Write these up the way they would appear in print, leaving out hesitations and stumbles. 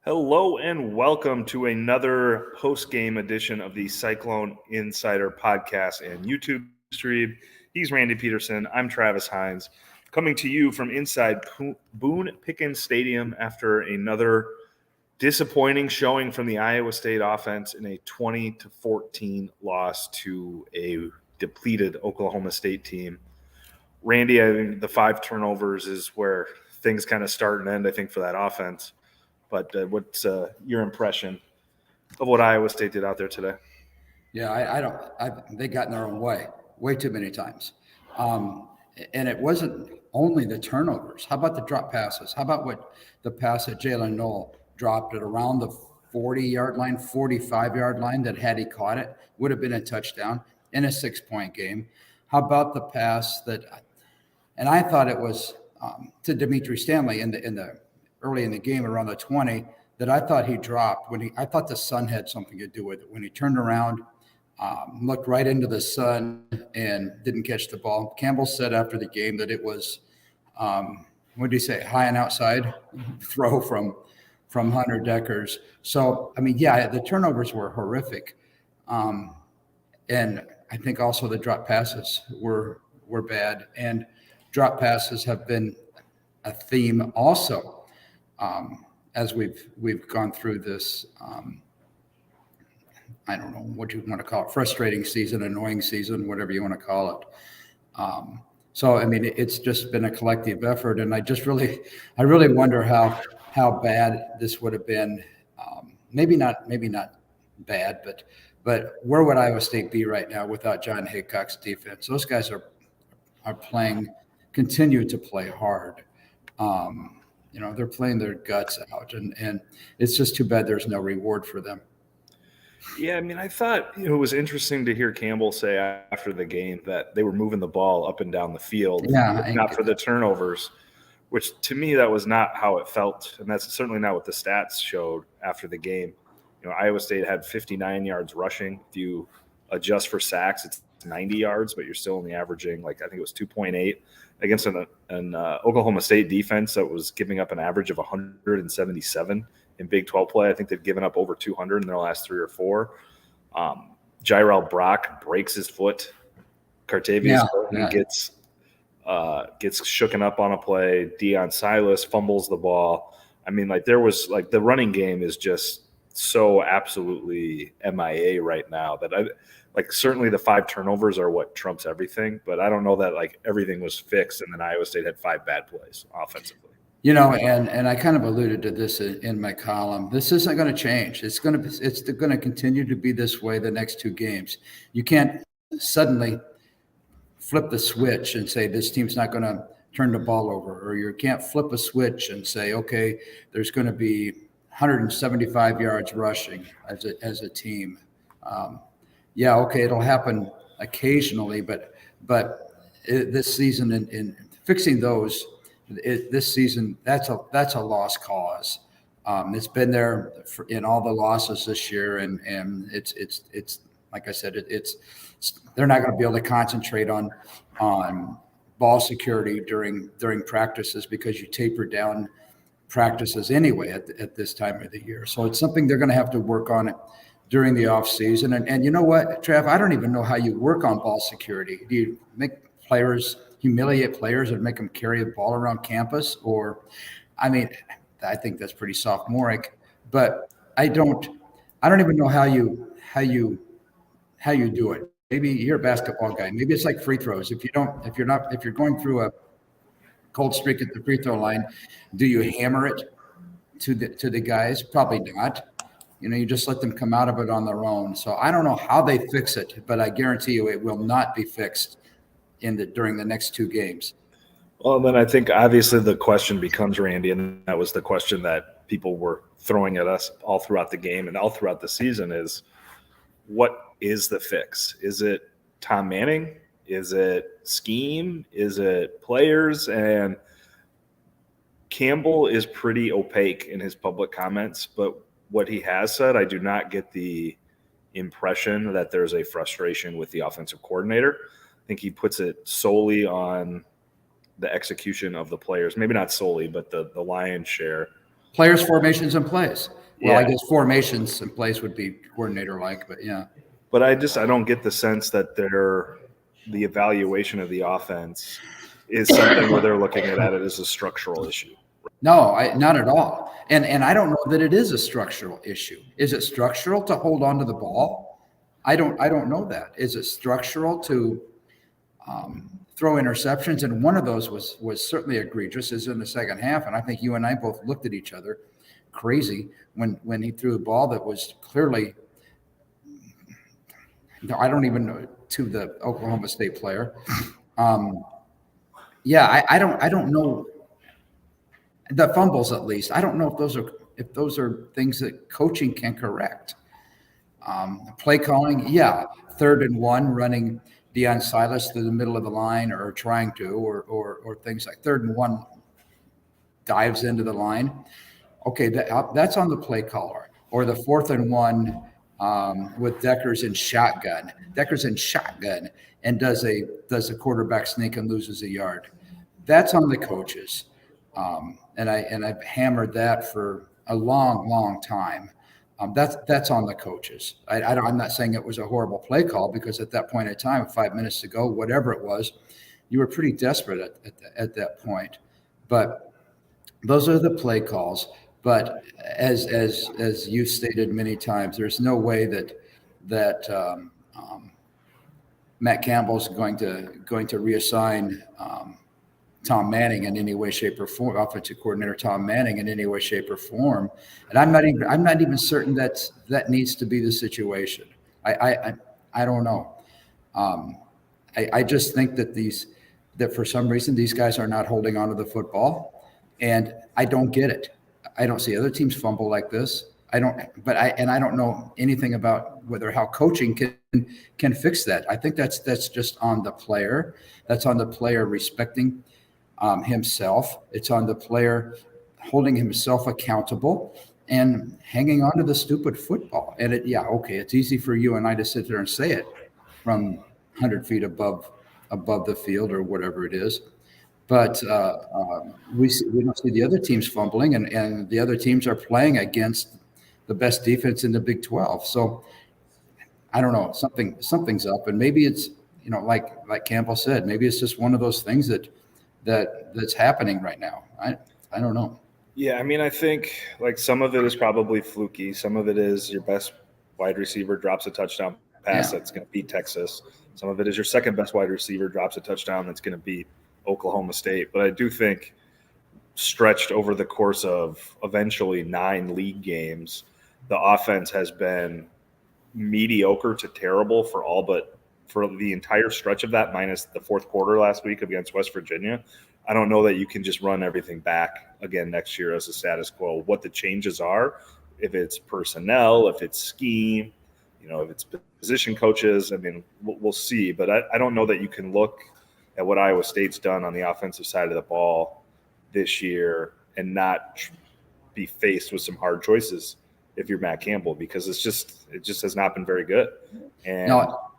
Hello and welcome to another post-game edition of the Cyclone Insider podcast and YouTube stream. He's Randy Peterson. I'm Travis Hines, coming to you from inside Boone Pickens Stadium after another disappointing showing from the Iowa State offense in a 20-14 loss to a depleted Oklahoma State team. Randy, I think the 5 turnovers is where things kind of start and end, I think, for that offense. But what's your impression of what Iowa State did out there today? Yeah, they got in their own way too many times. And it wasn't only the turnovers. How about the drop passes? How about what the pass that Jalen Knoll dropped at around the 40-yard line, 45-yard line that had he caught it, would have been a touchdown in a 6-point game. How about the pass that, and I thought it was to Dimitri Stanley in the early in the game around the 20 that I thought he dropped I thought the sun had something to do with it. When he turned around, looked right into the sun and didn't catch the ball. Campbell said after the game that it was, what did he say? High and outside throw from Hunter Deckers. So, I mean, yeah, the turnovers were horrific. And I think also the drop passes were bad, and drop passes have been a theme also. As we've gone through this, I don't know what you want to call it, frustrating season, annoying season, whatever you want to call it. So, I mean, it's just been a collective effort, and I really wonder how bad this would have been. Maybe not bad, but where would Iowa State be right now without John Haycock's defense? Those guys are continue to play hard. They're playing their guts out, and it's just too bad there's no reward for them. Yeah, I mean, I thought it was interesting to hear Campbell say after the game that they were moving the ball up and down the field, not for the turnovers, which to me that was not how it felt, and that's certainly not what the stats showed after the game. Iowa State had 59 yards rushing. If you adjust for sacks, it's 90 yards, but you're still only averaging, I think it was 2.8 against an Oklahoma State defense that was giving up an average of 177 in Big 12 play. I think they've given up over 200 in their last 3 or 4. Jyrel Brock breaks his foot. Cartavius gets shooken up on a play. Deion Silas fumbles the ball. I mean, there was the running game is just so absolutely MIA right now that certainly the 5 turnovers are what trumps everything, but I don't know that everything was fixed and then Iowa State had 5 bad plays offensively. And I kind of alluded to this in my column. This isn't going to change. It's going to continue to be this way the next 2 games. You can't suddenly flip the switch and say this team's not going to turn the ball over, or you can't flip a switch and say, okay, there's going to be 175 yards rushing as a team. Okay, it'll happen occasionally, but this season in fixing those, this season that's a lost cause. It's been there in all the losses this year, and it's like I said, they're not going to be able to concentrate on ball security during practices because you taper down practices anyway at this time of the year. So it's something they're going to have to work on it during the off season. And you know what, Trav, I don't even know how you work on ball security. Do you make humiliate players and make them carry a ball around campus? Or, I mean, I think that's pretty sophomoric, but I don't even know how you do it. Maybe you're a basketball guy. Maybe it's like free throws. If you're going through a cold streak at the free throw line, do you hammer it to the guys? Probably not. You just let them come out of it on their own. So I don't know how they fix it, but I guarantee you it will not be fixed during the next 2 games. Well, then I think obviously the question becomes, Randy, and that was the question that people were throwing at us all throughout the game and all throughout the season is, what is the fix? Is it Tom Manning? Is it scheme? Is it players? And Campbell is pretty opaque in his public comments, but what he has said, I do not get the impression that there's a frustration with the offensive coordinator. I think he puts it solely on the execution of the players. Maybe not solely, but the lion's share Players, formations, and plays. Well, Yeah. I guess formations and plays would be coordinator-like, but yeah. But I don't get the sense that the evaluation of the offense is something where they're looking at it as a structural issue. No, not at all. And I don't know that it is a structural issue. Is it structural to hold on to the ball? I don't know that. Is it structural to throw interceptions? And one of those was certainly egregious, is in the second half. And I think you and I both looked at each other crazy when he threw a ball that was clearly, I don't even know, to the Oklahoma State player. Yeah, I don't know. The fumbles, at least, I don't know if those are things that coaching can correct. Play calling, yeah, 3rd and 1, running Deion Silas through the middle of the line, or trying to, or things like 3rd and 1 dives into the line. Okay, that's on the play caller. Or the 4th and 1 with Deckers in shotgun. And does a quarterback sneak and loses a yard. That's on the coaches. And I've hammered that for a long time. That's on the coaches. I'm not saying it was a horrible play call, because at that point in time, 5 minutes to go, whatever it was, you were pretty desperate at that point. But those are the play calls. But as you've stated many times, there's no way that Matt Campbell's going to reassign Tom Manning in any way, shape, or form, offensive coordinator Tom Manning in any way, shape, or form. And I'm not even certain that needs to be the situation. I don't know. I just think that for some reason these guys are not holding on to the football, and I don't get it. I don't see other teams fumble like this. I don't know anything about how coaching can fix that. I think that's just on the player. That's on the player respecting himself. It's on the player holding himself accountable and hanging on to the stupid football. And it's easy for you and I to sit there and say it from 100 feet above the field or whatever it is. But we don't see the other teams fumbling, and the other teams are playing against the best defense in the Big 12. So I don't know, something's up, and maybe it's, like Campbell said, maybe it's just one of those things that's happening right now. I don't know. Yeah, I mean, I think like some of it is probably fluky. Some of it is your best wide receiver drops a touchdown pass that's going to beat Texas. Some of it is your second best wide receiver drops a touchdown that's going to beat Oklahoma State. But I do think stretched over the course of eventually 9 league games, the offense has been mediocre to terrible for the entire stretch of that, minus the fourth quarter last week against West Virginia. I don't know that you can just run everything back again next year as a status quo. What the changes are, if it's personnel, if it's scheme, if it's position coaches, I mean, we'll see. But I don't know that you can look at what Iowa State's done on the offensive side of the ball this year and not be faced with some hard choices if you're Matt Campbell, because it just has not been very good. And how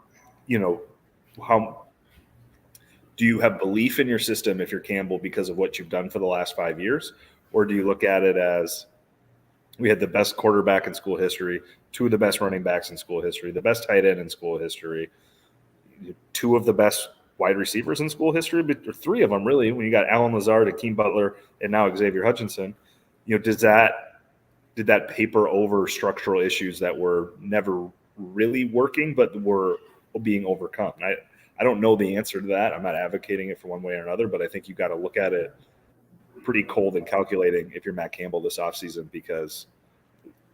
do you have belief in your system if you're Campbell because of what you've done for the last 5 years? Or do you look at it as we had the best quarterback in school history, 2 of the best running backs in school history, the best tight end in school history, 2 of the best wide receivers in school history, but 3 of them really, when you got Alan Lazard, Akeem Butler, and now Xavier Hutchinson, did that paper over structural issues that were never really working but were being overcome? I don't know the answer to that. I'm not advocating it for one way or another, but I think you got to look at it pretty cold and calculating if you're Matt Campbell this offseason, because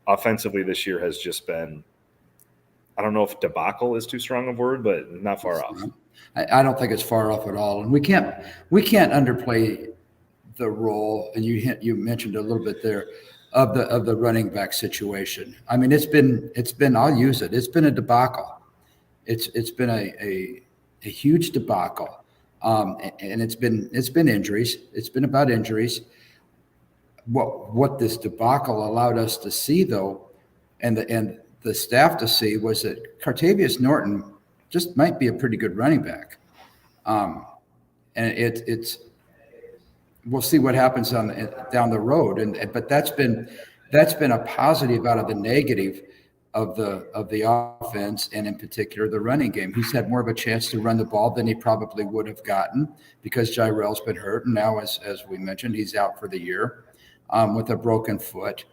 offensively this year has just been, I don't know if debacle is too strong a word, but not far off. I don't think it's far off at all. And we can't underplay the role, and you mentioned a little bit there, of the running back situation. I mean, it's been I'll use it. It's been a debacle. It's been a huge debacle. And it's been injuries. It's been about injuries. What this debacle allowed us to see, though, and the staff to see, was that Cartavius Norton just might be a pretty good running back. And we'll see what happens down the road. But that's been a positive out of the negative of the offense, and in particular the running game. He's had more of a chance to run the ball than he probably would have gotten because Jyrell's been hurt, and now, as we mentioned, he's out for the year with a broken foot.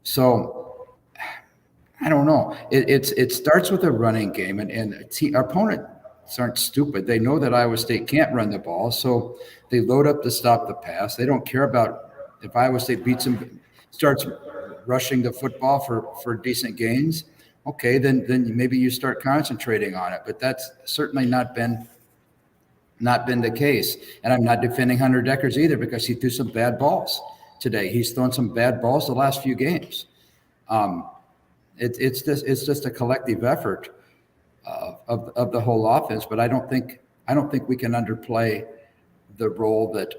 So I don't know. It starts with a running game, and our opponents aren't stupid. They know that Iowa State can't run the ball, so they load up to stop the pass. They don't care about if Iowa State beats them, starts rushing the football for decent gains. Okay, then maybe you start concentrating on it. But that's certainly not been the case. And I'm not defending Hunter Deckers either, because he threw some bad balls today. He's thrown some bad balls the last few games. It's just a collective effort of the whole offense. But I don't think we can underplay the role that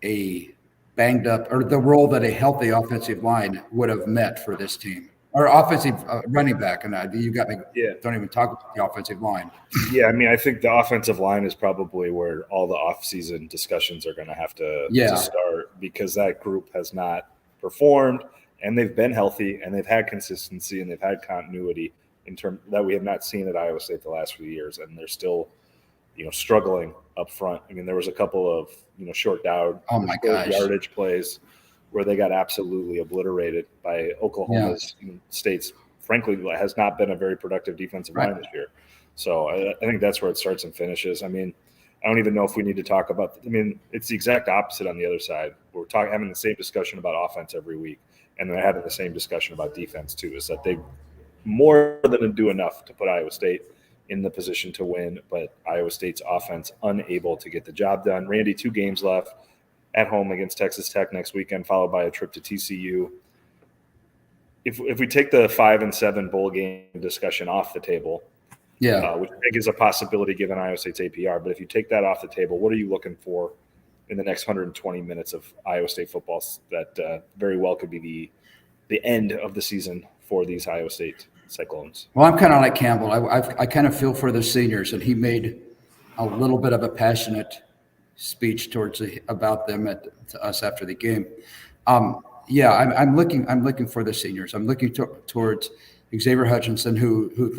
a banged up, or the role that a healthy offensive line would have met for this team, or offensive running back. And you got me. Yeah. Don't even talk about the offensive line. Yeah, I mean, I think the offensive line is probably where all the offseason discussions are going to have to start, because that group has not performed, and they've been healthy, and they've had consistency, and they've had continuity in terms that we have not seen at Iowa State the last few years, and they're still, struggling up front. I mean, there was a couple of short yardage plays where they got absolutely obliterated by Oklahoma's State's, frankly, has not been a very productive defensive line this year. So I think that's where it starts and finishes. I mean, I don't even know if we need to talk about – I mean, it's the exact opposite on the other side. We're having the same discussion about offense every week, and they're having the same discussion about defense too, is that they more than do enough to put Iowa State in the position to win, but Iowa State's offense unable to get the job done. Randy, 2 games left at home against Texas Tech next weekend, followed by a trip to TCU. If we take the 5-7 bowl game discussion off the table, which I think is a possibility given Iowa State's APR, but if you take that off the table, what are you looking for in the next 120 minutes of Iowa State football that very well could be the end of the season for these Iowa State Cyclones? Well, I'm kind of like Campbell. I kind of feel for the seniors, and he made a little bit of a passionate speech about them to us after the game. I'm looking for the seniors. I'm looking towards Xavier Hutchinson, who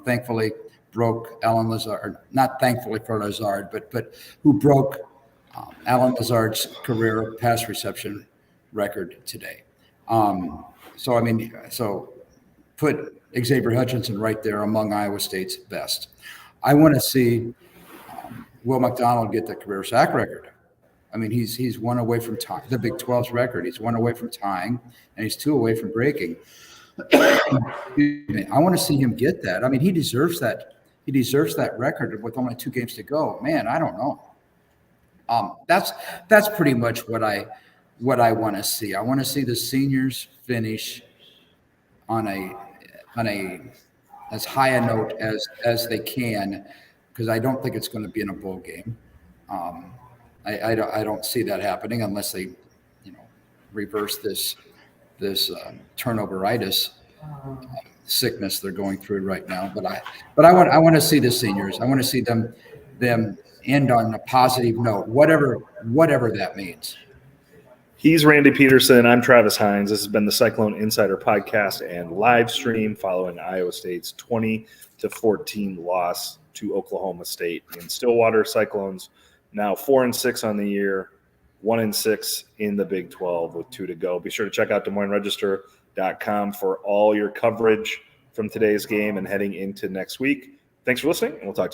thankfully broke Alan Lazard. Not thankfully for Lazard, but who broke Alan Lazard's career pass reception record today. So put Xavier Hutchinson right there among Iowa State's best. I want to see Will McDonald get the career sack record. I mean, he's 1 away from tying the Big 12's record. He's 1 away from tying, and he's 2 away from breaking. I want to see him get that. I mean, he deserves that. He deserves that record with only 2 games to go. Man, I don't know. That's pretty much what I want to see. I want to see the seniors finish on a as high a note as they can, because I don't think it's going to be in a bowl game. I don't see that happening unless they, reverse this turnoveritis sickness they're going through right now. But I want to see the seniors. I want to see them end on a positive note, whatever that means. He's Randy Peterson. I'm Travis Hines. This has been the Cyclone Insider podcast and live stream following Iowa State's 20-14 loss to Oklahoma State in Stillwater. Cyclones now 4-6 on the year, 1-6 in the Big 12 with 2 to go. Be sure to check out DesMoinesRegister.com for all your coverage from today's game and heading into next week. Thanks for listening, and we'll talk to you.